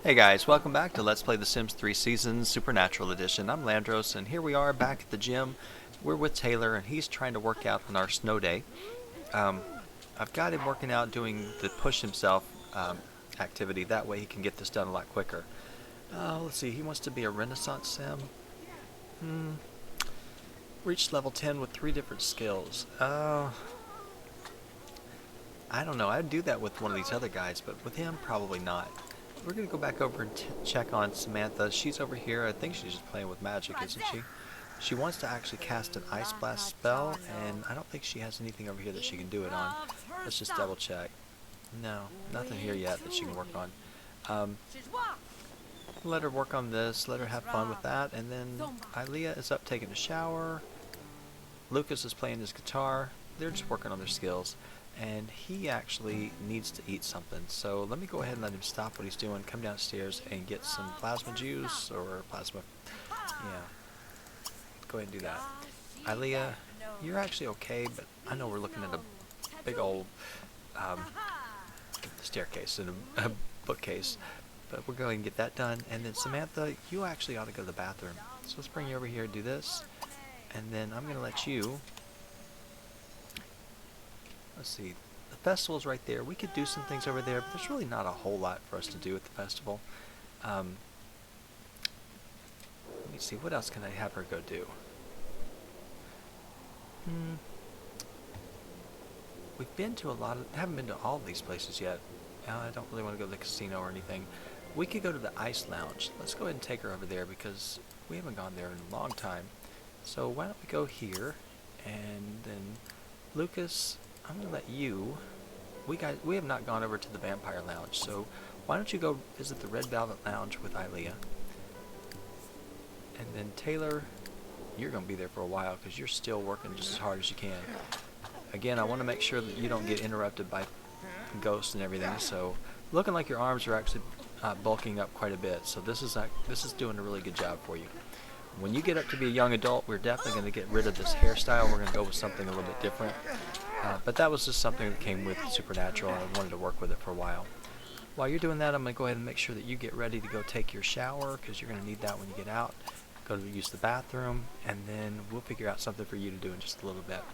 Hey guys, welcome back to Let's Play The Sims 3 Seasons Supernatural Edition. I'm Landros, and here we are back at the gym. We're with Taylor, and he's trying to work out on our snow day. I've got him working out doing the push himself activity. That way he can get this done a lot quicker. Let's see, he wants to be a Renaissance Sim. Reached level 10 with 3 different skills. I don't know, I'd do that with one of these other guys, but with him, probably not. We're going to go back over and check on Samantha. She's over here. I think she's just playing with magic, isn't she? She wants to actually cast an Ice Blast spell, and I don't think she has anything over here that she can do it on. Let's just double check. No, nothing here yet that she can work on. Let her work on this. Let her have fun with that. And then Ilea is up taking a shower. Lucas is playing his guitar. They're just working on their skills. And he actually needs to eat something, so let me go ahead and let him stop what he's doing, come downstairs and get some plasma juice, or plasma, go ahead and do that. Ilea, you're actually okay, but I know we're looking at a big old staircase and a bookcase, but we're going to get that done. And then Samantha, you actually ought to go to the bathroom, so let's bring you over here and do this, and then I'm going to let you. Let's see, the festival's right there. We could do some things over there, but there's really not a whole lot for us to do at the festival. Let me see, what else can I have her go do? We've been to a lot of, haven't been to all of these places yet. I don't really want to go to the casino or anything. We could go to the Ice Lounge. Let's go ahead and take her over there because we haven't gone there in a long time. So why don't we go here, and then Lucas, I'm going to let you, we have not gone over to the Vampire Lounge, so why don't you go visit the Red Velvet Lounge with Ilea. And then Taylor, you're going to be there for a while because you're still working just as hard as you can. Again, I want to make sure that you don't get interrupted by ghosts and everything, so looking like your arms are actually bulking up quite a bit, so this is doing a really good job for you. When you get up to be a young adult, we're definitely going to get rid of this hairstyle. We're going to go with something a little bit different. But that was just something that came with Supernatural, and I wanted to work with it for a while. While you're doing that, I'm going to go ahead and make sure that you get ready to go take your shower, because you're going to need that when you get out. Go to use the bathroom, and then we'll figure out something for you to do in just a little bit.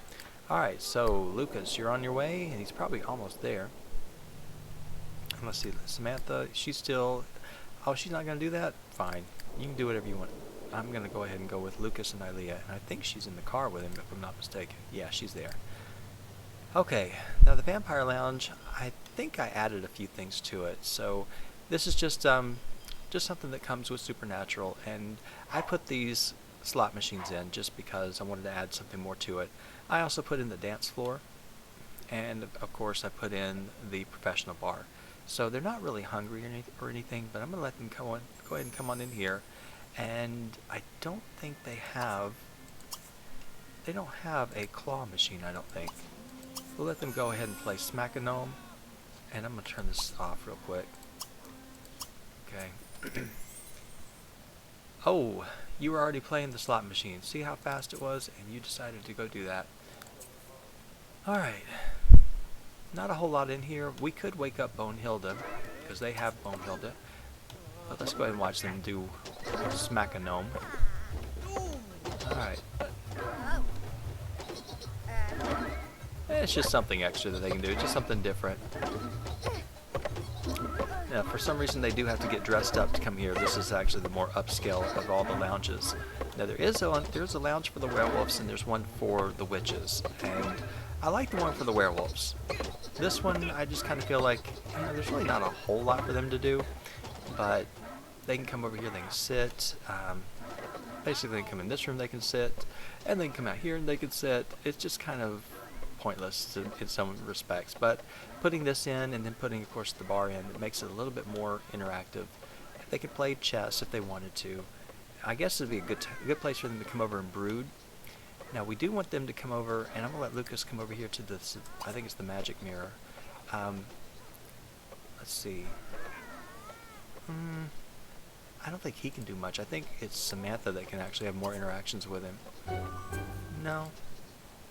Alright, so Lucas, you're on your way, and he's probably almost there. And let's see, Samantha, she's still... Oh, she's not going to do that? Fine. You can do whatever you want. I'm going to go ahead and go with Lucas and Ilea, and I think she's in the car with him, if I'm not mistaken. Yeah, she's there. Okay, now the Vampire Lounge, I think I added a few things to it. So this is just something that comes with Supernatural, and I put these slot machines in just because I wanted to add something more to it. I also put in the dance floor, and of course I put in the professional bar. So they're not really hungry or anything, but I'm gonna let them go ahead and come on in here. And I don't think they don't have a claw machine, I don't think. We'll let them go ahead and play Smack-a-Gnome, and I'm going to turn this off real quick. Okay. Oh, you were already playing the slot machine. See how fast it was? And you decided to go do that. Alright. Not a whole lot in here. We could wake up Bonehilda, because they have Bonehilda. But let's go ahead and watch them do Smack-a-Gnome. Alright. It's just something extra that they can do, just something different. Now, for some reason they do have to get dressed up to come here. This is actually the more upscale of all the lounges. Now there's a lounge for the werewolves and there's one for the witches. And I like the one for the werewolves. This one, I just kind of feel like, there's really not a whole lot for them to do. But they can come over here, they can sit. Basically they can come in this room, they can sit. And they can come out here and they can sit. It's just kind of pointless in some respects, but putting this in and then putting, of course, the bar in, it makes it a little bit more interactive. They could play chess if they wanted to. I guess it'd be a good place for them to come over and brood. Now we do want them to come over, and I'm gonna let Lucas come over here to this. I think it's the magic mirror. Let's see. I don't think he can do much. I think it's Samantha that can actually have more interactions with him. No.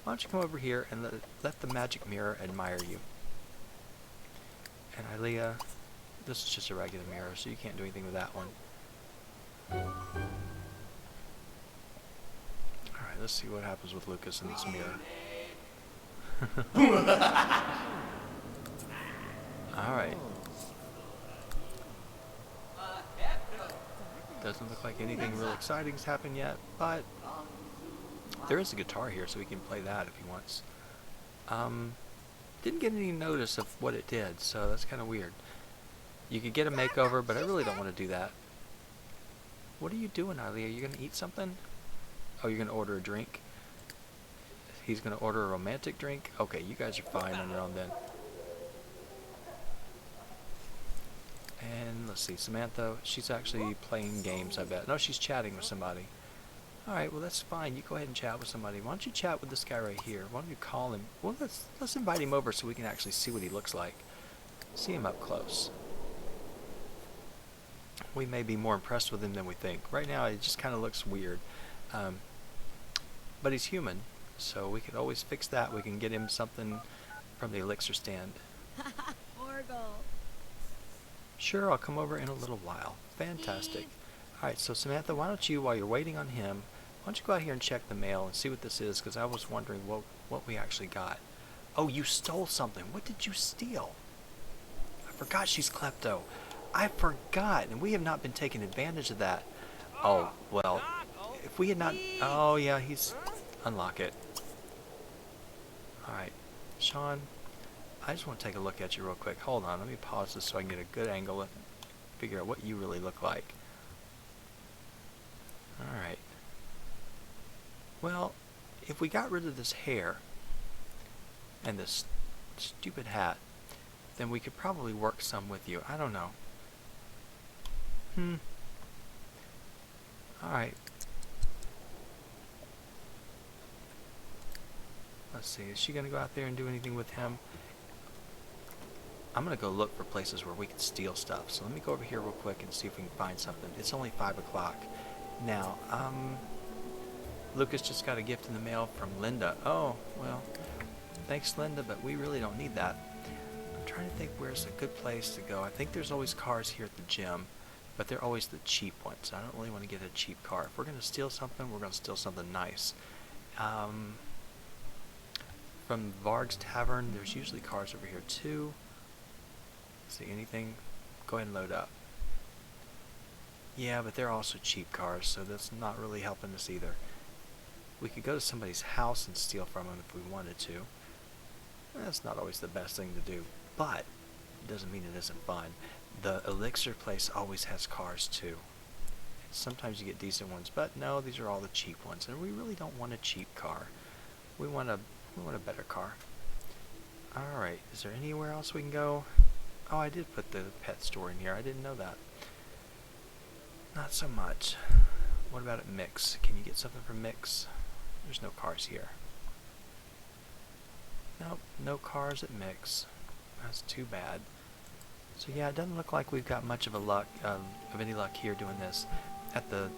Why don't you come over here and let the magic mirror admire you. And Ilea, This is just a regular mirror, so you can't do anything with that one. Alright, let's see what happens with Lucas in this mirror. Alright. Doesn't look like anything real exciting's happened yet, but there is a guitar here, so we can play that if he wants. Didn't get any notice of what it did, so that's kind of weird. You could get a makeover, but I really don't want to do that. What are you doing, Ilea? You gonna eat something? Oh, you're gonna order a drink? He's gonna order a romantic drink? Okay, you guys are fine on your own then. And let's see, Samantha, she's actually playing games, I bet. No, she's chatting with somebody. Alright, well that's fine. You go ahead and chat with somebody. Why don't you chat with this guy right here? Why don't you call him? Well, let's invite him over so we can actually see what he looks like. See him up close. We may be more impressed with him than we think. Right now, it just kind of looks weird. But he's human, so we could always fix that. We can get him something from the elixir stand. Sure, I'll come over in a little while. Fantastic. Alright, so Samantha, why don't you, while you're waiting on him, why don't you go out here and check the mail and see what this is, because I was wondering what we actually got. Oh, you stole something. What did you steal? I forgot she's klepto. I forgot, and we have not been taking advantage of that. Oh, well, if we had not... Oh, yeah, he's... Unlock it. Alright, Sean, I just want to take a look at you real quick. Hold on, let me pause this so I can get a good angle and figure out what you really look like. Alright. Well, if we got rid of this hair and this stupid hat, then we could probably work some with you. I don't know. Alright. Let's see, is she going to go out there and do anything with him? I'm going to go look for places where we can steal stuff. So let me go over here real quick and see if we can find something. It's only 5 o'clock. Now, Lucas just got a gift in the mail from Linda. Oh, well, thanks Linda, but we really don't need that. I'm trying to think where's a good place to go. I think there's always cars here at the gym, but they're always the cheap ones. I don't really want to get a cheap car. If we're going to steal something, we're going to steal something nice. From Varg's Tavern, there's usually cars over here too. See anything? Go ahead and load up. Yeah, but they're also cheap cars, so that's not really helping us either. We could go to somebody's house and steal from them if we wanted to. That's not always the best thing to do, but it doesn't mean it isn't fun. The elixir place always has cars too. Sometimes you get decent ones, but no, these are all the cheap ones, and we really don't want a cheap car. We want a better car. Alright, is there anywhere else we can go? Oh, I did put the pet store in here. I didn't know that. Not so much. What about at Mix? Can you get something from Mix? There's no cars here. Nope, no cars at Mix. That's too bad. So yeah, it doesn't look like we've got much of any luck here doing this. At the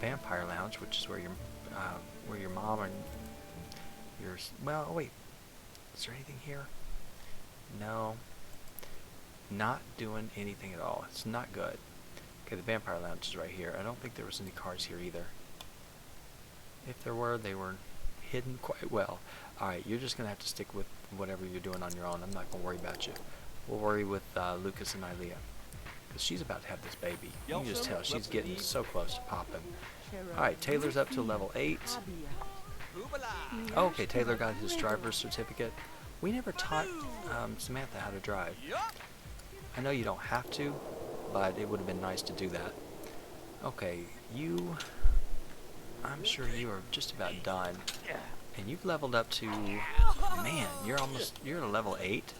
Vampire Lounge, which is where your mom and your... Well, oh wait. Is there anything here? No. Not doing anything at all. It's not good. Okay, the Vampire Lounge is right here. I don't think there was any cars here either. If there were, they were hidden quite well. Alright, you're just going to have to stick with whatever you're doing on your own. I'm not going to worry about you. We'll worry with Lucas and Ilea. Because she's about to have this baby. You can just tell she's getting so close to popping. Alright, Taylor's up to level 8. Okay, Taylor got his driver's certificate. We never taught Samantha how to drive. I know you don't have to, but it would have been nice to do that. Okay, you... I'm sure you are just about done. And you've leveled up to... Man, you're at a level 8.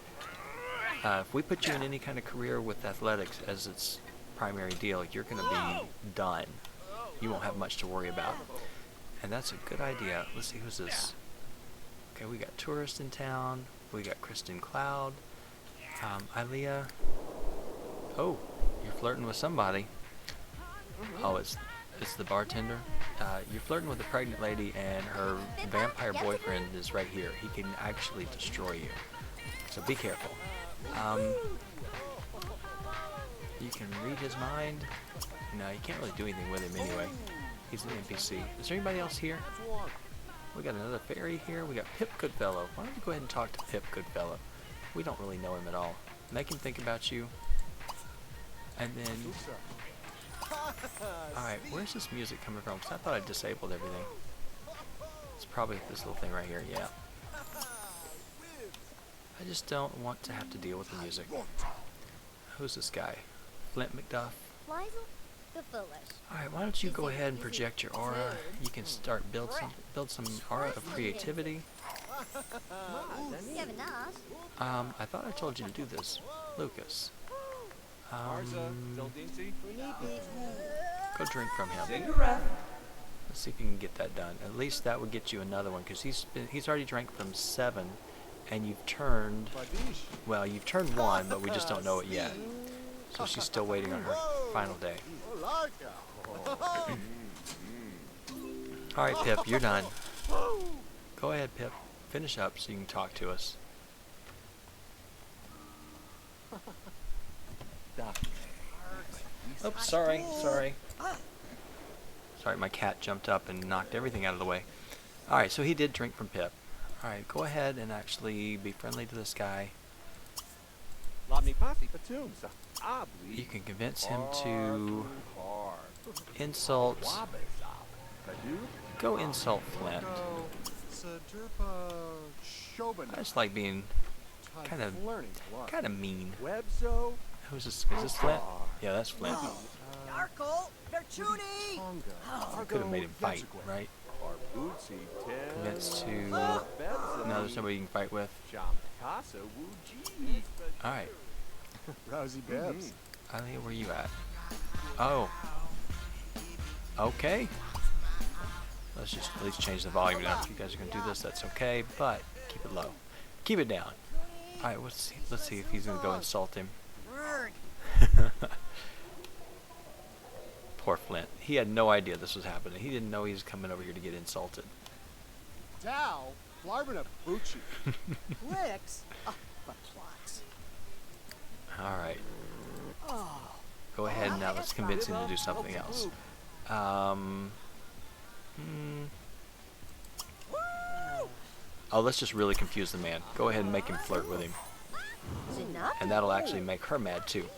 If we put you in any kind of career with athletics as its primary deal, you're going to be done. You won't have much to worry about. And that's a good idea. Let's see, who's this? Okay, we got Tourist in town. We got Kristen Cloud. Ilea. Oh, you're flirting with somebody. Oh, it's the bartender. You're flirting with a pregnant lady, and her vampire boyfriend is right here. He can actually destroy you. So be careful. You can read his mind. No, you can't really do anything with him anyway. He's an NPC. Is there anybody else here? We got another fairy here. We got Pip Goodfellow. Why don't you go ahead and talk to Pip Goodfellow? We don't really know him at all. Make him think about you. And then... Alright, where's this music coming from? Because I thought I disabled everything. It's probably this little thing right here, yeah. I just don't want to have to deal with the music. Who's this guy? Flint McDuff? Alright, why don't you go ahead and project your aura. You can start build some aura of creativity. I thought I told you to do this. Lucas. Go drink from him. Let's see if you can get that done. At least that would get you another one, because he's already drank from 7, and you've turned, well, you've turned 1, but we just don't know it yet. So she's still waiting on her final day. Alright, Pip, you're done. Go ahead, Pip. Finish up so you can talk to us. Oops, sorry. Sorry, my cat jumped up and knocked everything out of the way. Alright, so he did drink from Pip. Alright, go ahead and actually be friendly to this guy. You can convince him to insult. Go insult Flint. I just like being kind of mean. Who's this? Is this Flint? Yeah, that's Flint. Could have made him fight, right? Convinced to... No, there's nobody you can fight with. Alright. Ilea, where you at? Oh. Okay. Let's just at least change the volume down. If you guys are going to do this, that's okay, but keep it low. Keep it down. Alright, let's see if he's going to go insult him. Poor Flint. He had no idea this was happening. He didn't know he was coming over here to get insulted. Alright. Go ahead now, let's convince him to do something else. Oh, let's just really confuse the man. Go ahead and make him flirt with him. And that'll actually make her mad too.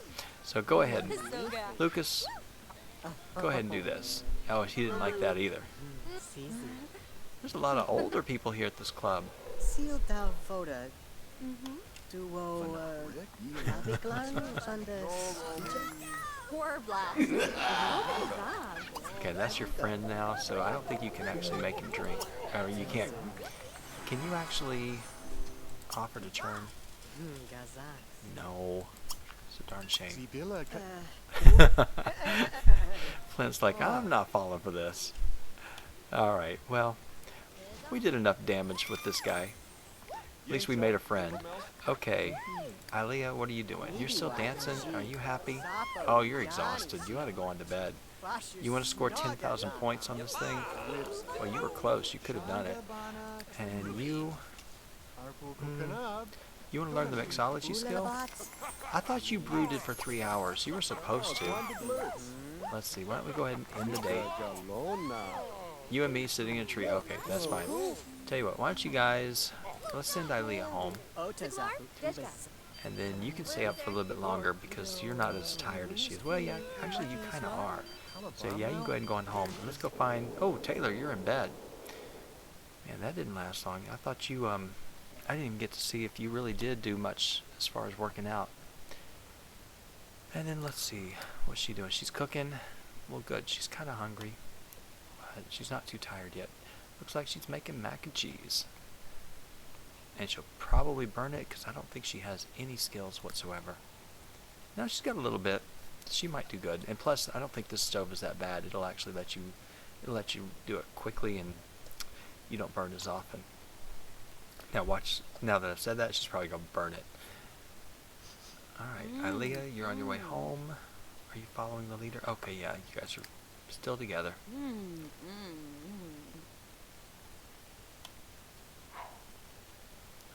So go ahead. Lucas, go ahead and do this. Oh, he didn't like that either. There's a lot of older people here at this club. Okay, that's your friend now, so I don't think you can actually make him drink. Or you can't. Can you actually offer to turn? No. It's a darn shame. Flint's like, I'm not falling for this. Alright, well, we did enough damage with this guy. At least we made a friend. Okay, Ilea, what are you doing? You're still dancing? Are you happy? Oh, you're exhausted. You ought to go on to bed. You want to score 10,000 points on this thing? Well, you were close. You could have done it. And you... you want to learn the mixology skill? I thought you brooded for 3 hours. You were supposed to. Let's see. Why don't we go ahead and end the day? You and me sitting in a tree. Okay, that's fine. Tell you what. Why don't you guys... Let's send Ilea home. And then you can stay up for a little bit longer because you're not as tired as she is. Well, yeah, actually you kind of are. So yeah, you can go ahead and go on home. Let's go find... Oh, Taylor, you're in bed. Man, that didn't last long. I thought you, I didn't even get to see if you really did do much as far as working out. And then let's see. What's she doing? She's cooking. Well, good. She's kind of hungry. But she's not too tired yet. Looks like she's making mac and cheese. And she'll probably burn it because I don't think she has any skills whatsoever. Now she's got a little bit. She might do good. And plus, I don't think this stove is that bad. It'll actually let you do it quickly and you don't burn as often. Now watch, now that I've said that, she's probably going to burn it. Alright, Ilea, you're on your way home. Are you following the leader? Okay, yeah, you guys are still together.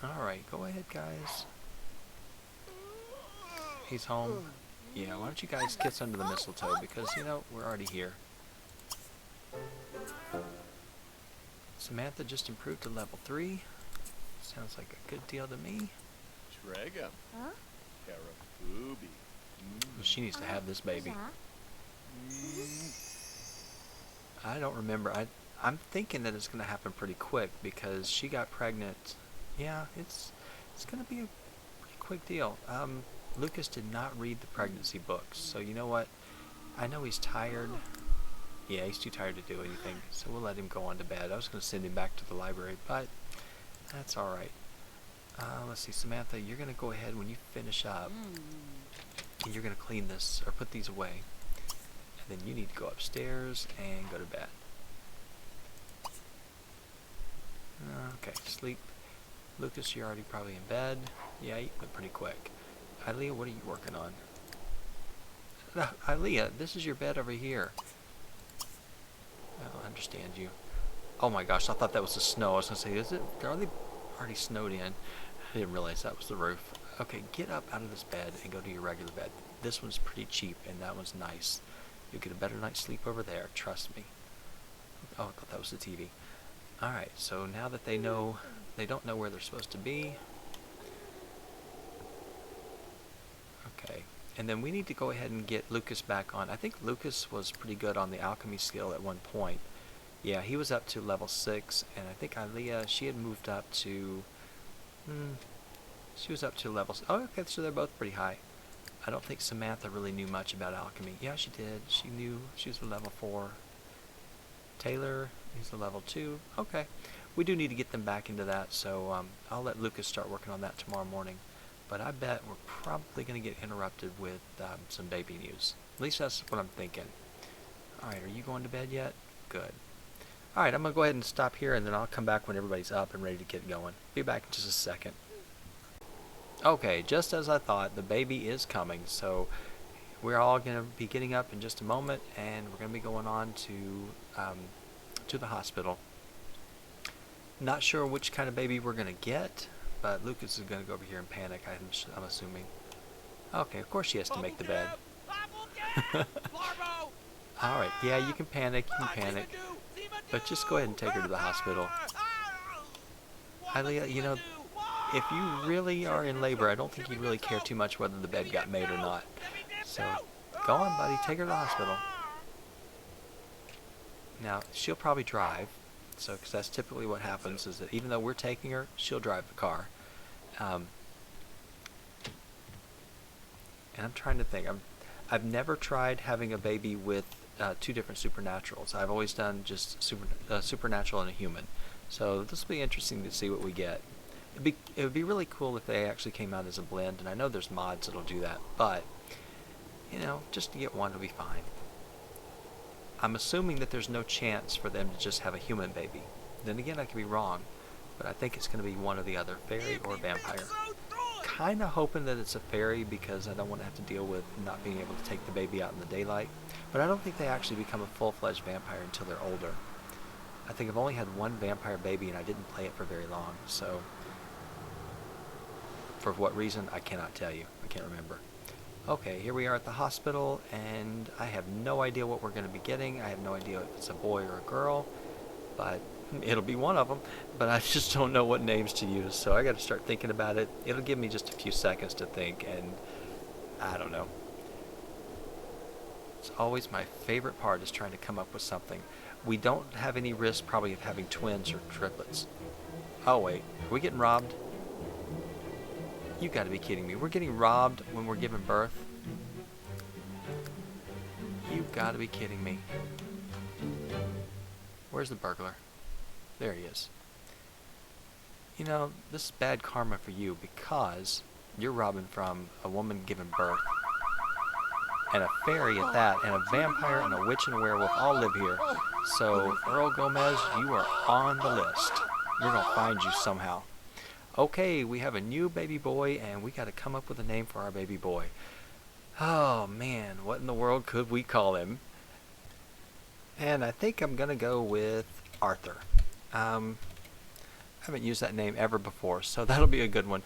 Alright, go ahead, guys. He's home. Yeah, why don't you guys kiss under the mistletoe, because, you know, we're already here. Samantha just improved to level 3. Sounds like a good deal to me. Trega. Huh? Karafubi. She needs to have this baby. I don't remember. I'm thinking that it's going to happen pretty quick because she got pregnant. Yeah, it's going to be a pretty quick deal. Lucas did not read the pregnancy books, so you know what? I know he's tired. Yeah, he's too tired to do anything, so we'll let him go on to bed. I was going to send him back to the library, but that's all right. Let's see, Samantha, you're going to go ahead when you finish up, and you're going to clean this, or put these away. And then you need to go upstairs and go to bed. Okay, sleep. Lucas, you're already probably in bed. Yeah, you went pretty quick. Ilea, what are you working on? No, Ilea, this is your bed over here. I don't understand you. Oh my gosh, I thought that was the snow. I was going to say, are they already snowed in? I didn't realize that was the roof. Okay, get up out of this bed and go to your regular bed. This one's pretty cheap, and that one's nice. You'll get a better night's sleep over there, trust me. Oh, I thought that was the TV. Alright, so now that they don't know where they're supposed to be. Okay, and then we need to go ahead and get Lucas back on. I think Lucas was pretty good on the alchemy skill at one point. Yeah, he was up to level 6, and I think Ilea, she had moved up to... she was up to level... Oh, okay, so they're both pretty high. I don't think Samantha really knew much about alchemy. Yeah, she did. She knew. She was a level 4. Taylor, he's a level 2. Okay. We do need to get them back into that, so I'll let Lucas start working on that tomorrow morning. But I bet we're probably going to get interrupted with some baby news. At least that's what I'm thinking. Alright, are you going to bed yet? Good. Alright, I'm going to go ahead and stop here, and then I'll come back when everybody's up and ready to get going. Be back in just a second. Okay, just as I thought, the baby is coming, so we're all going to be getting up in just a moment, and we're going to be going on to the hospital. Not sure which kind of baby we're going to get, but Lucas is going to go over here and panic, I'm assuming. Okay, of course she has to make the bed. Alright, yeah, you can panic, but just go ahead and take her to the hospital. Ilea, you know, if you really are in labor, I don't think you'd really care too much whether the bed got made or not. So, go on, buddy, take her to the hospital. Now, she'll probably drive, so because that's typically what happens, is that even though we're taking her, she'll drive the car. And I'm trying to think. I've never tried having a baby with 2 different supernaturals. I've always done just supernatural and a human. So this will be interesting to see what we get. It would be really cool if they actually came out as a blend, and I know there's mods that'll do that, but, you know, just to get one will be fine. I'm assuming that there's no chance for them to just have a human baby. Then again, I could be wrong, but I think it's going to be one or the other, fairy or vampire. Kinda hoping that it's a fairy because I don't want to have to deal with not being able to take the baby out in the daylight, but I don't think they actually become a full-fledged vampire until they're older. I think I've only had one vampire baby and I didn't play it for very long, so for what reason, I cannot tell you. I can't remember. Okay, here we are at the hospital, and I have no idea what we're going to be getting. I have no idea if it's a boy or a girl, but it'll be one of them. But I just don't know what names to use, so I got to start thinking about it. It'll give me just a few seconds to think, and I don't know. It's always my favorite part is trying to come up with something. We don't have any risk probably of having twins or triplets. Oh wait, are we getting robbed? You gotta be kidding me. We're getting robbed when we're giving birth? You gotta be kidding me. Where's the burglar? There he is. You know, this is bad karma for you because you're robbing from a woman giving birth. And a fairy at that, and a vampire and a witch and a werewolf all live here. So, Earl Gomez, you are on the list. We're gonna find you somehow. Okay, we have a new baby boy, and we got to come up with a name for our baby boy. Oh man, what in the world could we call him? And I think I'm gonna go with Arthur. I haven't used that name ever before, so that'll be a good one.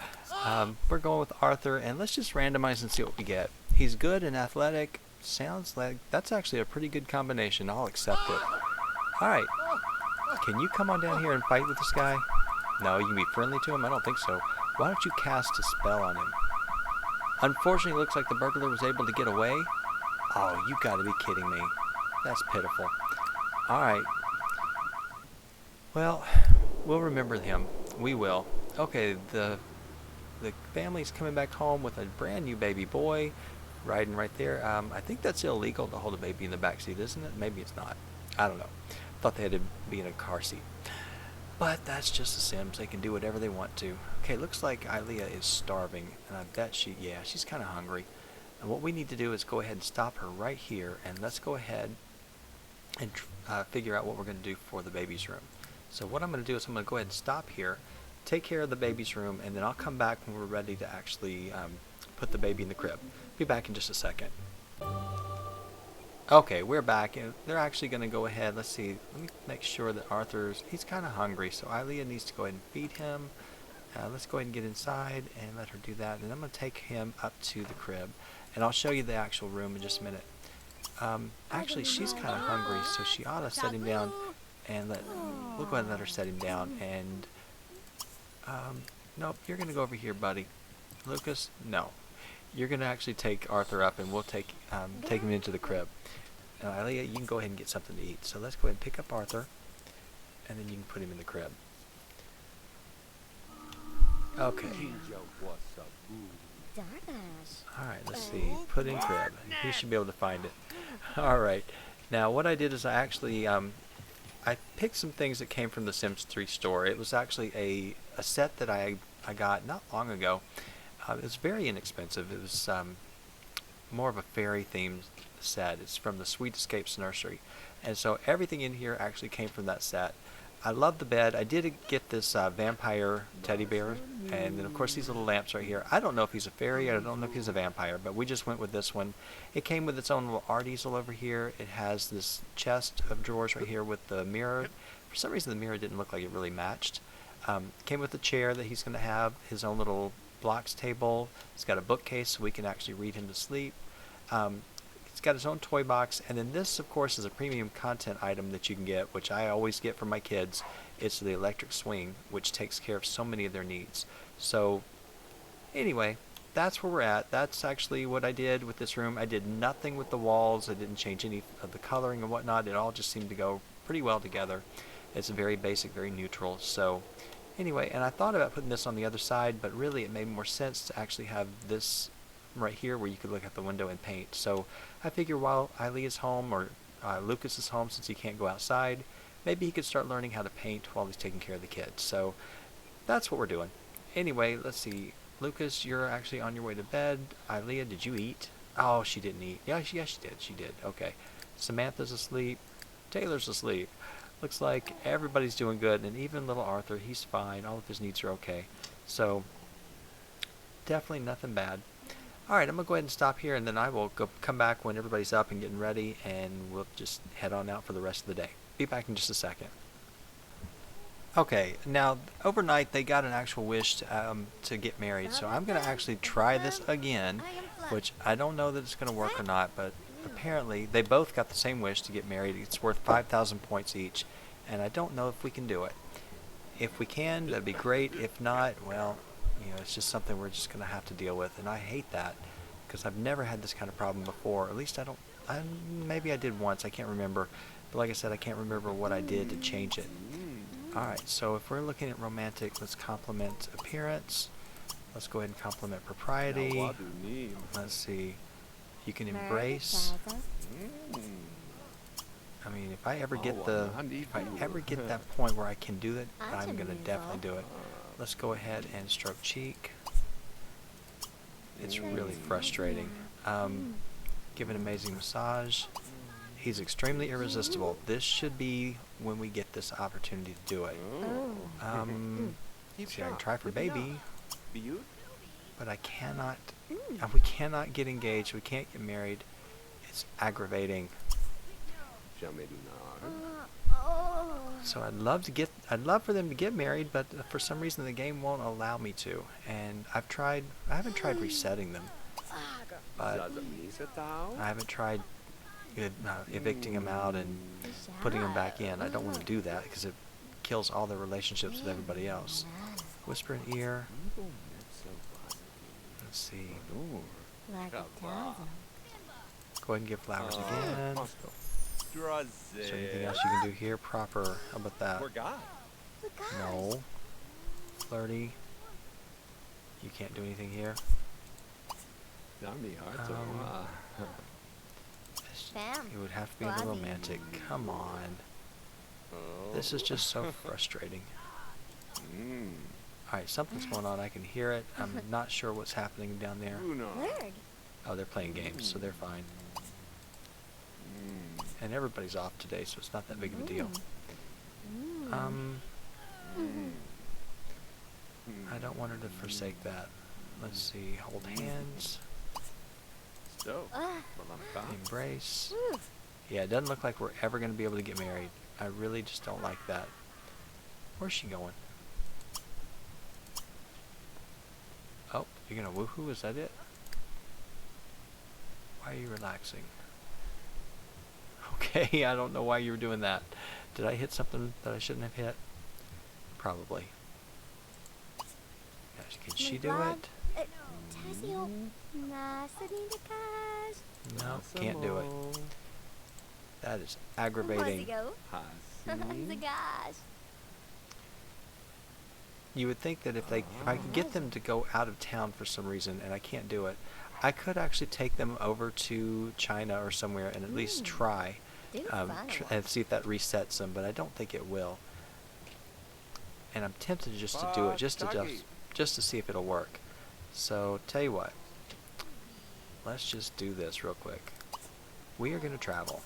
We're going with Arthur, and let's just randomize and see what we get. He's good and athletic. Sounds like that's actually a pretty good combination. I'll accept it. Alright, can you come on down here and fight with this guy? No, you can be friendly to him? I don't think so. Why don't you cast a spell on him? Unfortunately, it looks like the burglar was able to get away. Oh, you gotta be kidding me. That's pitiful. Alright. Well, we'll remember him. We will. Okay, the family's coming back home with a brand new baby boy riding right there. I think that's illegal to hold a baby in the back seat, isn't it? Maybe it's not. I don't know. Thought they had to be in a car seat. But that's just the Sims. They can do whatever they want to. Okay, looks like Ilea is starving, and I bet she's kind of hungry. And what we need to do is go ahead and stop her right here, and let's go ahead and figure out what we're going to do for the baby's room. So what I'm going to do is I'm going to go ahead and stop here, take care of the baby's room, and then I'll come back when we're ready to actually put the baby in the crib. Be back in just a second. Okay, we're back, and they're actually going to go ahead. Let's see. Let me make sure that he's kind of hungry, so Ilea needs to go ahead and feed him. Let's go ahead and get inside and let her do that. And I'm going to take him up to the crib, and I'll show you the actual room in just a minute. Actually, she's kind of hungry, so she ought to set him down, and we'll go ahead and let her set him down. And nope, you're going to go over here, buddy. Lucas, no. You're going to actually take Arthur up, and we'll take him into the crib. Now, Ilea, you can go ahead and get something to eat. So let's go ahead and pick up Arthur, and then you can put him in the crib. Okay. Alright, let's see. Put in crib. He should be able to find it. Alright. Now, what I did is I actually, I picked some things that came from the Sims 3 store. It was actually a set that I got not long ago. It was very inexpensive. It was more of a fairy themed set. It's from the Sweet Escapes Nursery. And so everything in here actually came from that set. I love the bed. I did get this vampire teddy bear, and then of course these little lamps right here. I don't know if he's a fairy, I don't know if he's a vampire, but we just went with this one. It came with its own little art easel over here. It has this chest of drawers right here with the mirror. For some reason the mirror didn't look like it really matched. Came with the chair that he's going to have, his own little blocks table. It's got a bookcase so we can actually read him to sleep. It's got his own toy box, and then this of course is a premium content item that you can get, which I always get for my kids. It's the electric swing, which takes care of so many of their needs. So anyway, that's where we're at. That's actually what I did with this room. I did nothing with the walls. I didn't change any of the coloring and whatnot. It all just seemed to go pretty well together. It's very basic, very neutral. So anyway, and I thought about putting this on the other side, but really it made more sense to actually have this right here where you could look out the window and paint. So I figure while Ilea's home, or Lucas is home since he can't go outside, maybe he could start learning how to paint while he's taking care of the kids. So that's what we're doing. Anyway, let's see. Lucas, you're actually on your way to bed. Ilea, did you eat? Oh, she didn't eat. Yeah, she did. She did. Okay. Samantha's asleep. Taylor's asleep. Looks like everybody's doing good, and even little Arthur, he's fine. All of his needs are okay. So definitely nothing bad. Alright, I'm going to go ahead and stop here, and then I will come back when everybody's up and getting ready, and we'll just head on out for the rest of the day. Be back in just a second. Okay, now overnight they got an actual wish to get married, so I'm going to actually try this again, which I don't know that it's going to work or not, but apparently they both got the same wish to get married. It's worth 5,000 points each, and I don't know if we can do it. If we can, that'd be great. If not, well, you know, it's just something we're just going to have to deal with, and I hate that because I've never had this kind of problem before. At least maybe I did once, I can't remember. But like I said, I can't remember what I did to change it. Alright, so if we're looking at romantic, let's compliment appearance. Let's go ahead and compliment propriety. Let's see. You can embrace. I mean, if I ever get that point where I can do it, I'm going to definitely do it. Let's go ahead and stroke cheek. It's really frustrating. Give an amazing massage. He's extremely irresistible. This should be when we get this opportunity to do it. See, I can try for baby, but I cannot. We cannot get engaged. We can't get married. It's aggravating. So I'd love for them to get married, but for some reason the game won't allow me to. And I haven't tried resetting them. but I haven't tried evicting them out and putting them back in. I don't want to do that because it kills all their relationships with everybody else. Whisper in ear. Let's see. Go ahead and give flowers again. Is there anything else you can do here? Proper. How about that? No. Flirty. You can't do anything here. It would have to be in the romantic. Come on. This is just so frustrating. Alright, something's going on. I can hear it. I'm not sure what's happening down there. Oh, they're playing games, so they're fine. And everybody's off today, so it's not that big of a deal. I don't want her to forsake that. Let's see. Hold hands. Embrace. Yeah, it doesn't look like we're ever going to be able to get married. I really just don't like that. Where's she going? Oh, you're going to woohoo? Is that it? Why are you relaxing? Okay, I don't know why you were doing that. Did I hit something that I shouldn't have hit? Probably. Can she do it? No, can't do it. That is aggravating. You would think that if I could get them to go out of town for some reason, and I can't do it, I could actually take them over to China or somewhere and at least try and see if that resets them, but I don't think it will. And I'm tempted just to do it, just to see if it'll work. So, tell you what. Let's just do this real quick. We are going to travel.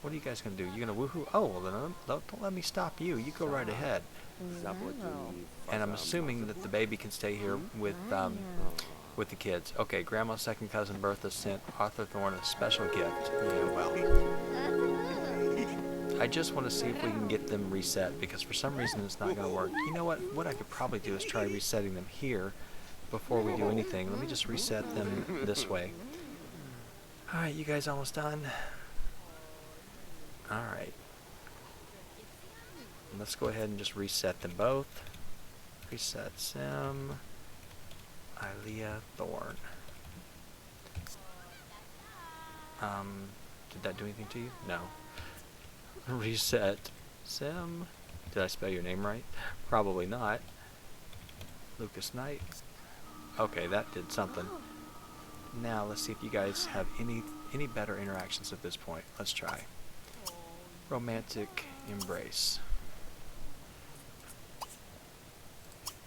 What are you guys going to do? You're going to woohoo? Oh, well then don't let me stop you. You go right ahead. And I'm assuming that the baby can stay here with the kids. Okay, Grandma's second cousin Bertha sent Arthur Thorne a special gift. Yeah, well. I just want to see if we can get them reset, because for some reason it's not going to work. You know what? What I could probably do is try resetting them here before we do anything. Let me just reset them this way. Alright, you guys almost done? Alright. Let's go ahead and just reset them both. Reset Sim. Ilea Thorne. Did that do anything to you? No. Reset Sim. Did I spell your name right? Probably not. Lucas Knight. Okay, that did something. Now let's see if you guys have any better interactions at this point. Let's try. Romantic embrace.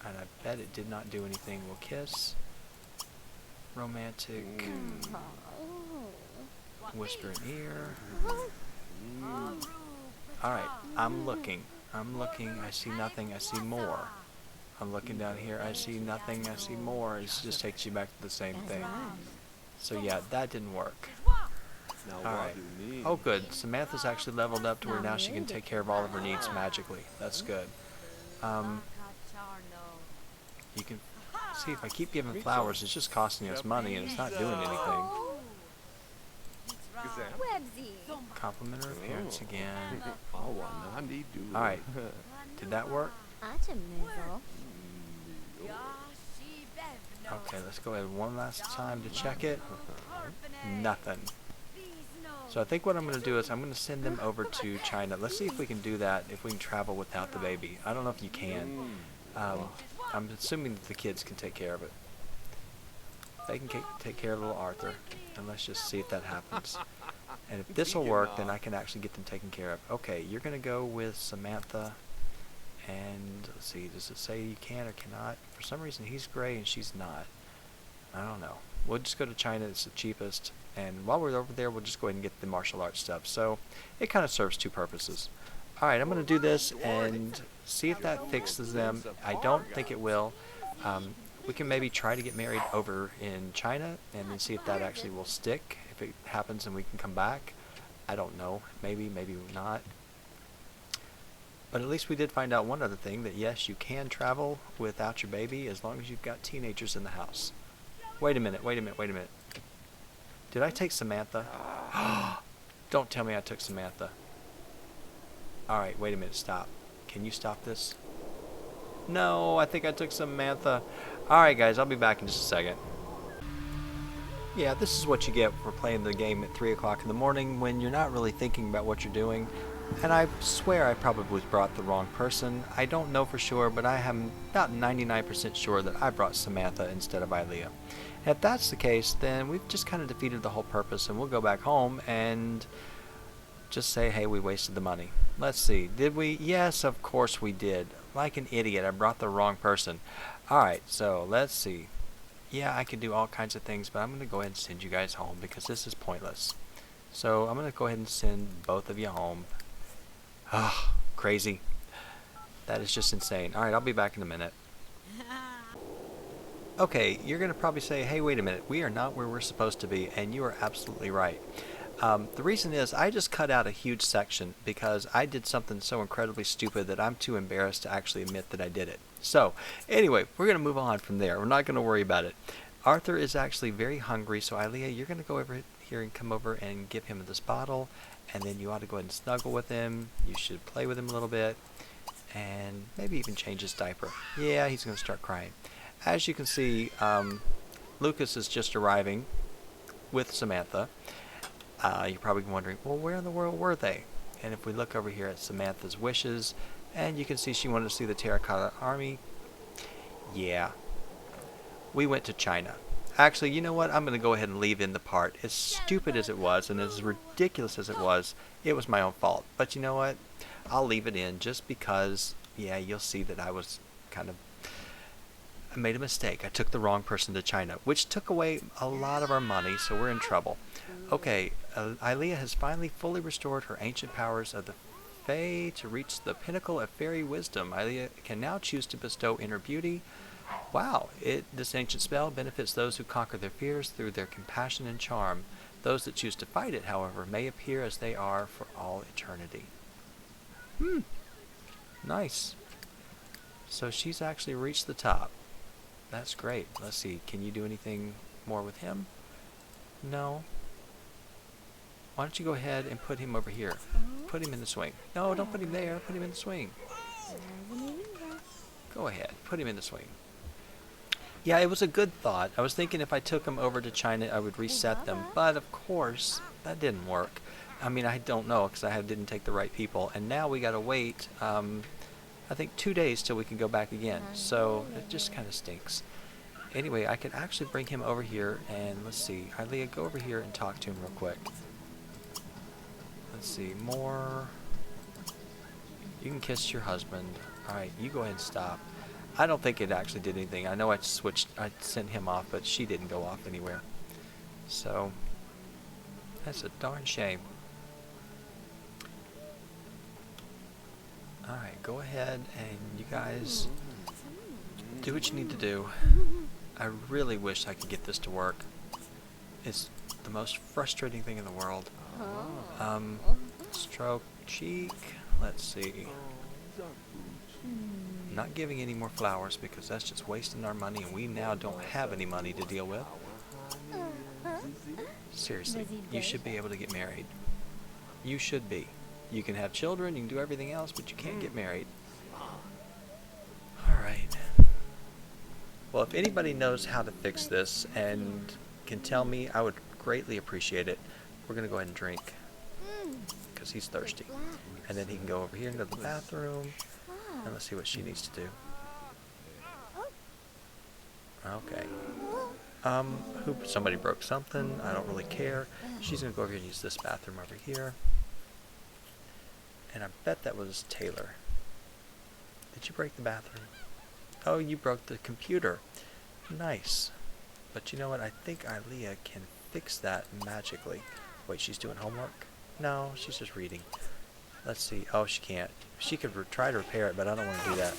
And I bet it did not do anything. We'll kiss. Romantic. Whisper in ear. Alright, I'm looking. I see nothing. I see more. I'm looking down here. I see nothing. I see more. It just takes you back to the same thing. So yeah, that didn't work. Alright. Oh good. Samantha's actually leveled up to where now she can take care of all of her needs magically. That's good. You can see if I keep giving flowers, it's just costing us money and it's not doing anything. Compliment her appearance again. Alright. Did that work? Okay, let's go ahead one last time to check it. Nothing. So I think what I'm going to do is I'm going to send them over to China. Let's see if we can do that, if we can travel without the baby. I don't know if you can. I'm assuming that the kids can take care of it. They can take care of little Arthur. And let's just see if that happens. And if this will work, then I can actually get them taken care of. Okay, you're going to go with Samantha. And let's see, does it say you can or cannot? For some reason he's gray and she's not. I don't know. We'll just go to China, it's the cheapest. And while we're over there, we'll just go ahead and get the martial arts stuff. So it kind of serves two purposes. Alright, I'm going to do this and see if that fixes them. I don't think it will. We can maybe try to get married over in China and then see if that actually will stick. If it happens and we can come back. I don't know. Maybe, maybe not. But at least we did find out one other thing, that yes, you can travel without your baby as long as you've got teenagers in the house. Wait a minute, wait a minute, wait a minute. Did I take Samantha? Don't tell me I took Samantha. Alright, wait a minute, stop. Can you stop this? No, I think I took Samantha. Alright guys, I'll be back in just a second. Yeah, this is what you get for playing the game at 3 o'clock in the morning when you're not really thinking about what you're doing. And I swear I probably brought the wrong person. I don't know for sure, but I am about 99% sure that I brought Samantha instead of Ilea. If that's the case, then we've just kind of defeated the whole purpose, and we'll go back home and just say, hey, we wasted the money. Let's see, did we? Yes, of course we did. Like an idiot, I brought the wrong person. Alright, so let's see. Yeah, I could do all kinds of things, but I'm going to go ahead and send you guys home because this is pointless. So I'm going to go ahead and send both of you home. Ah, crazy. That is just insane. Alright, I'll be back in a minute. Okay, you're going to probably say, hey, wait a minute, we are not where we're supposed to be, and you are absolutely right. The reason is I just cut out a huge section because I did something so incredibly stupid that I'm too embarrassed to actually admit that I did it. So, anyway, we're going to move on from there. We're not going to worry about it. Arthur is actually very hungry, so Ilea, you're going to go over here and come over and give him this bottle, and then you ought to go ahead and snuggle with him. You should play with him a little bit, and maybe even change his diaper. Yeah, he's going to start crying. As you can see, Lucas is just arriving with Samantha. You're probably wondering, well, where in the world were they? And if we look over here at Samantha's wishes, and you can see she wanted to see the Terracotta Army. Yeah. We went to China. Actually, you know what? I'm going to go ahead and leave in the part. As stupid as it was, and as ridiculous as it was my own fault. But you know what? I'll leave it in just because, yeah, you'll see that I made a mistake. I took the wrong person to China, which took away a lot of our money, so we're in trouble. Okay, Ilea has finally fully restored her ancient powers of the Fae to reach the pinnacle of fairy wisdom. Ilea can now choose to bestow inner beauty. Wow, this ancient spell benefits those who conquer their fears through their compassion and charm. Those that choose to fight it, however, may appear as they are for all eternity. Nice. So she's actually reached the top. That's great. Let's see, can you do anything more with him? No. Why don't you go ahead and put him over here? Put him in the swing. No, don't put him there. Put him in the swing. Go ahead. Put him in the swing. Yeah, it was a good thought. I was thinking if I took him over to China, I would reset them. But, of course, that didn't work. I mean, I don't know because I didn't take the right people. And now we got to wait, I think, 2 days till we can go back again. So it just kind of stinks. Anyway, I could actually bring him over here. And let's see. Ilea, go over here and talk to him real quick. Let's see, more. You can kiss your husband. Alright, you go ahead and stop. I don't think it actually did anything. I know I sent him off, but she didn't go off anywhere. So, that's a darn shame. Alright, go ahead and you guys do what you need to do. I really wish I could get this to work. It's the most frustrating thing in the world. Stroke cheek. Let's see. Not giving any more flowers because that's just wasting our money, and we now don't have any money to deal with. Seriously, you should be able to get married. You should be. You can have children, you can do everything else, but you can't get married. Alright. Well, if anybody knows how to fix this and can tell me, I would greatly appreciate it. We're going to go ahead and drink because he's thirsty. And then he can go over here and go to the bathroom. And let's see what she needs to do. Okay. Somebody broke something. I don't really care. She's going to go over here and use this bathroom over here. And I bet that was Taylor. Did you break the bathroom? Oh, you broke the computer. Nice. But you know what? I think Ilea can fix that magically. Wait, she's doing homework? No, she's just reading. Let's see. Oh, she can't. She could try to repair it, but I don't want to do that.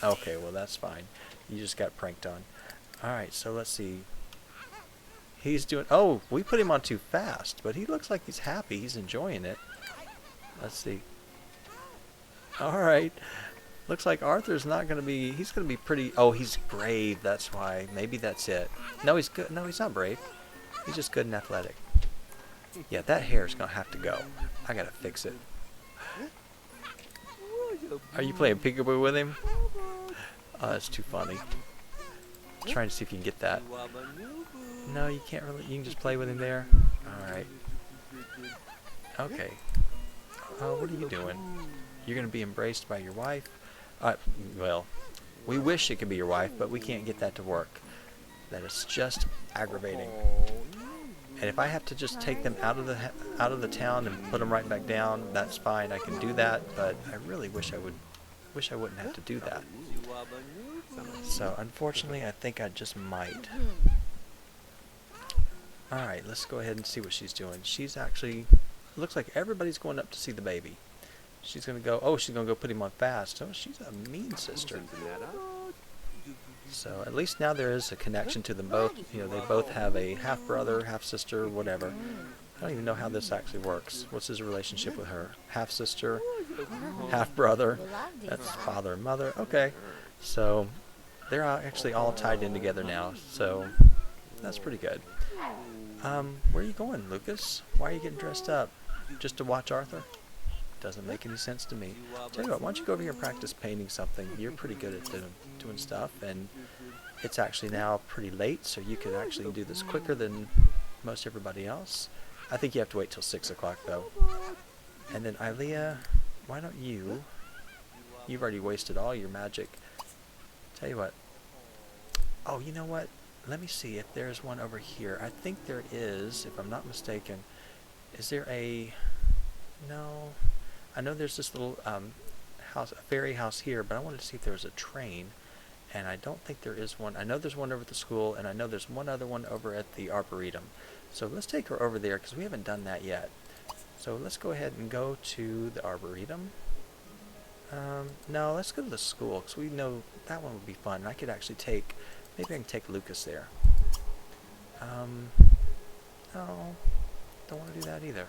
Okay, well, that's fine. You just got pranked on. Alright, so let's see. He's doing... Oh, we put him on too fast, but he looks like he's happy. He's enjoying it. Let's see. Alright. Looks like Arthur's not going to be... He's going to be pretty... Oh, he's brave. That's why. Maybe that's it. No, he's good. No, he's not brave. He's just good and athletic. Yeah, that hair's going to have to go. I got to fix it. Are you playing peekaboo with him? Oh, that's too funny. Trying to see if you can get that. No, you can't really. You can just play with him there. Alright. Okay. What are you doing? You're going to be embraced by your wife? Well, we wish it could be your wife, but we can't get that to work. That is just aggravating. And if I have to just take them out of the town and put them right back down, that's fine. I can do that, but I really wish I wouldn't have to do that. So unfortunately, I think I just might. All right, let's go ahead and see what she's doing. She's actually looks like everybody's going up to see the baby. She's gonna go. Oh, she's gonna go put him on fast. Oh, she's a mean sister. So at least now there is a connection to them both. You know, they both have a half brother, half sister, whatever. I don't even know how this actually works. What's his relationship with her? Half sister, half brother. That's father and mother. Okay, so they're actually all tied in together now. So that's pretty good. Where are you going, Lucas? Why are you getting dressed up? Just to watch Arthur? Doesn't make any sense to me. Tell you what, why don't you go over here and practice painting something? You're pretty good at doing stuff, and it's actually now pretty late, so you could actually do this quicker than most everybody else. I think you have to wait till 6 o'clock, though. And then Ilea, why don't you... You've already wasted all your magic. Tell you what. Oh, you know what? Let me see if there's one over here. I think there is, if I'm not mistaken. Is there a... No... I know there's this little house, a fairy house here, but I wanted to see if there was a train, and I don't think there is one. I know there's one over at the school, and I know there's one other one over at the Arboretum. So let's take her over there, because we haven't done that yet. So let's go ahead and go to the Arboretum. No, let's go to the school, because we know that one would be fun. And I could actually take, maybe I can take Lucas there. No, don't want to do that either.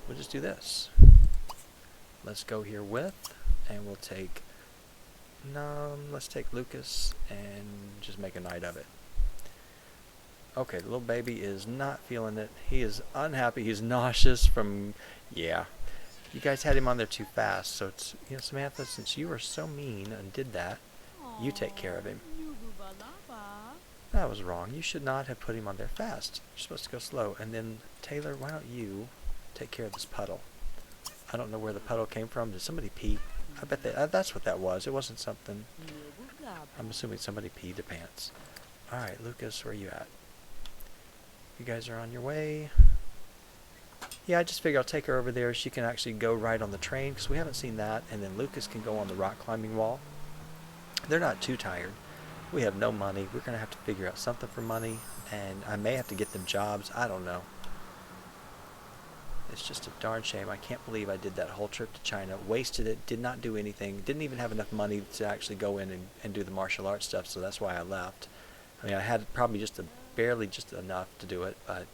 We'll just do this. Let's go here with, and we'll take, let's take Lucas and just make a night of it. Okay, the little baby is not feeling it. He is unhappy. He's nauseous from, yeah. You guys had him on there too fast, so it's, you know, Samantha, since you were so mean and did that, you take care of him. That was wrong. You should not have put him on there fast. You're supposed to go slow. And then, Taylor, why don't you take care of this puddle? I don't know where the puddle came from. Did somebody pee? I bet that's what that was. It wasn't something. I'm assuming somebody peed their pants. Alright, Lucas, where are you at? You guys are on your way. Yeah, I just figure I'll take her over there. She can actually go ride on the train, because we haven't seen that. And then Lucas can go on the rock climbing wall. They're not too tired. We have no money. We're going to have to figure out something for money. And I may have to get them jobs. I don't know. It's just a darn shame. I can't believe I did that whole trip to China, wasted it, did not do anything, didn't even have enough money to actually go in and do the martial arts stuff, so that's why I left. I mean, I had probably just barely just enough to do it, but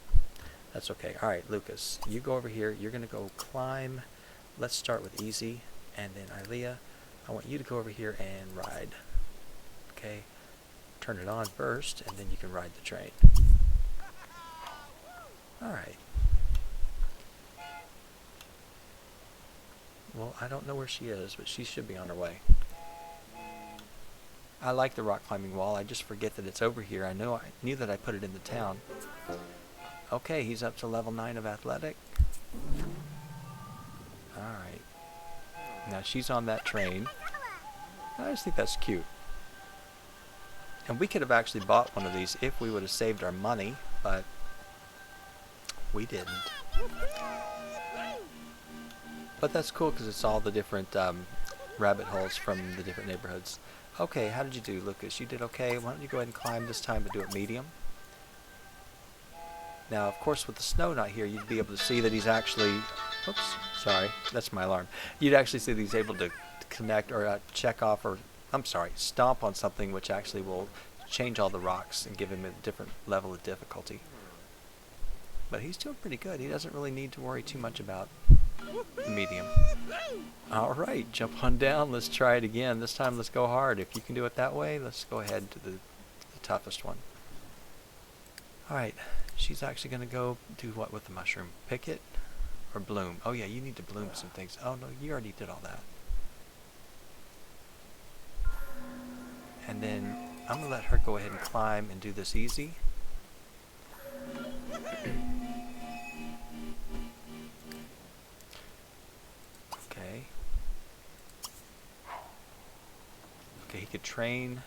that's okay. Alright, Lucas, you go over here. You're going to go climb. Let's start with easy, and then Ilea, I want you to go over here and ride. Okay? Turn it on first, and then you can ride the train. Alright. Well, I don't know where she is, but she should be on her way. I like the rock climbing wall. I just forget that it's over here. I knew that I put it in the town. Okay, he's up to level 9 of athletic. Alright. Now she's on that train. I just think that's cute. And we could have actually bought one of these if we would have saved our money, but we didn't. But that's cool because it's all the different rabbit holes from the different neighborhoods. Okay, how did you do, Lucas? You did okay. Why don't you go ahead and climb this time and do it medium? Now, of course, with the snow not here, you'd be able to see that he's actually... Oops, sorry. That's my alarm. You'd actually see that he's able to connect or check off or... I'm sorry, stomp on something which actually will change all the rocks and give him a different level of difficulty. But he's doing pretty good. He doesn't really need to worry too much about Medium. Alright, jump on down. Let's try it again. This time let's go hard. If you can do it that way, let's go ahead to the toughest one. Alright, she's actually going to go do what with the mushroom? Pick it or bloom? Oh yeah, you need to bloom some things. Oh no, you already did all that. And then I'm going to let her go ahead and climb and do this easy. Okay. Okay, he could train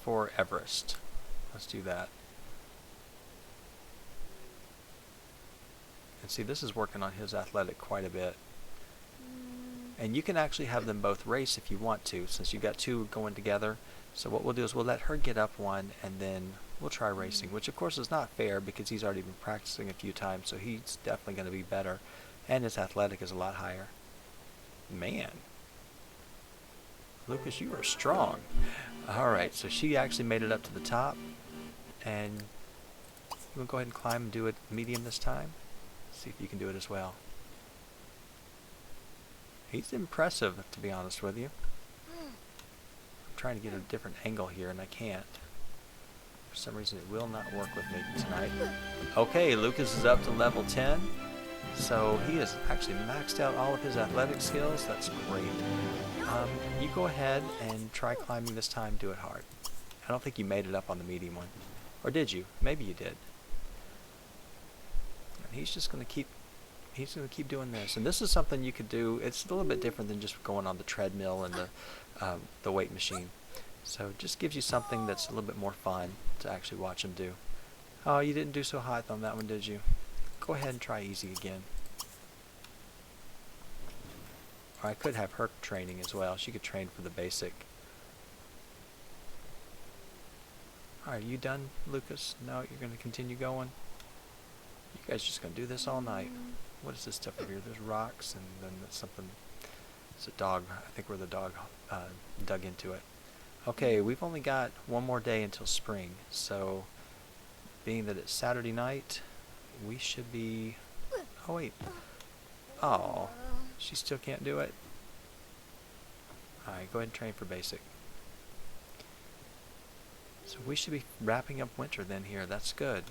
for Everest. Let's do that. And see, this is working on his athletic quite a bit. And you can actually have them both race if you want to, since you've got two going together. So what we'll do is we'll let her get up one, and then we'll try racing, which of course is not fair because he's already been practicing a few times, so he's definitely going to be better. And his athletic is a lot higher. Man. Lucas, you are strong. Alright, so she actually made it up to the top. And we'll go ahead and climb and do it medium this time. See if you can do it as well. He's impressive, to be honest with you. I'm trying to get a different angle here, and I can't. For some reason, it will not work with me tonight. Okay, Lucas is up to level 10. So he has actually maxed out all of his athletic skills. That's great. You go ahead and try climbing this time. Do it hard. I don't think you made it up on the medium one. Or did you? Maybe you did. And he's just going to keep... He's going to keep doing this, and this is something you could do. It's a little bit different than just going on the treadmill and the weight machine. So it just gives you something that's a little bit more fun to actually watch him do. Oh, you didn't do so hot on that one, did you? Go ahead and try easy again. Or I could have her training as well. She could train for the basic. Alright, are you done, Lucas? No, you're going to continue going? You guys just going to do this all night. What is this stuff over here? There's rocks, and then there's something. It's a dog. I think where the dog dug into it. Okay, we've only got one more day until spring, so being that it's Saturday night, we should be... Oh, wait. Oh, she still can't do it? Alright, go ahead and train for basic. So we should be wrapping up winter then here. That's good.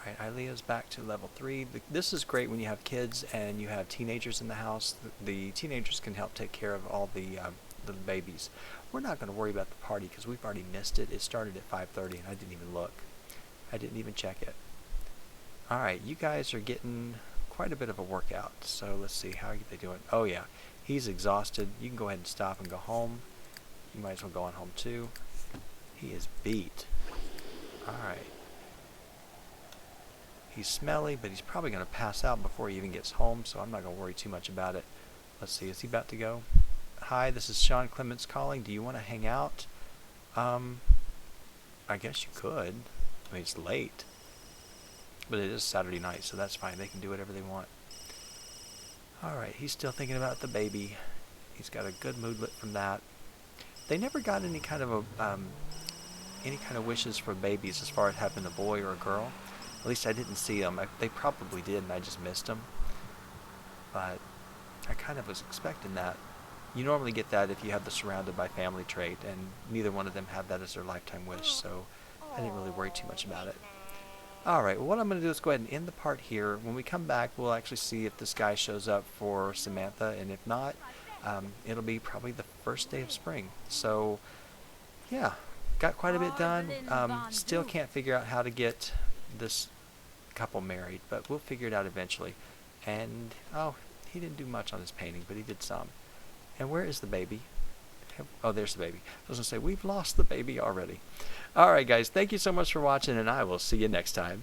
Alright, Ilea's back to level 3. This is great when you have kids and you have teenagers in the house. The teenagers can help take care of all the babies. We're not going to worry about the party because we've already missed it. It started at 5:30 and I didn't even look. I didn't even check it. Alright, you guys are getting quite a bit of a workout. So let's see, how are they doing? Oh yeah, he's exhausted. You can go ahead and stop and go home. You might as well go on home too. He is beat. Alright. He's smelly, but he's probably going to pass out before he even gets home, so I'm not going to worry too much about it. Let's see, is he about to go? Hi, this is Sean Clements calling. Do you want to hang out? I guess you could. I mean, it's late. But it is Saturday night, so that's fine. They can do whatever they want. Alright, he's still thinking about the baby. He's got a good moodlet from that. They never got any kind of wishes for babies as far as having a boy or a girl. At least I didn't see them. They probably did, and I just missed them. But I kind of was expecting that. You normally get that if you have the surrounded by family trait, and neither one of them had that as their lifetime wish, so I didn't really worry too much about it. Alright, well, what I'm going to do is go ahead and end the part here. When we come back, we'll actually see if this guy shows up for Samantha, and if not, it'll be probably the first day of spring. So, yeah, got quite a bit done. Still can't figure out how to get this couple married, but we'll figure it out eventually. And oh, he didn't do much on his painting, but he did some. And where is the baby? Oh, there's the baby. I was gonna say, we've lost the baby already. Alright guys, thank you so much for watching, and I will see you next time.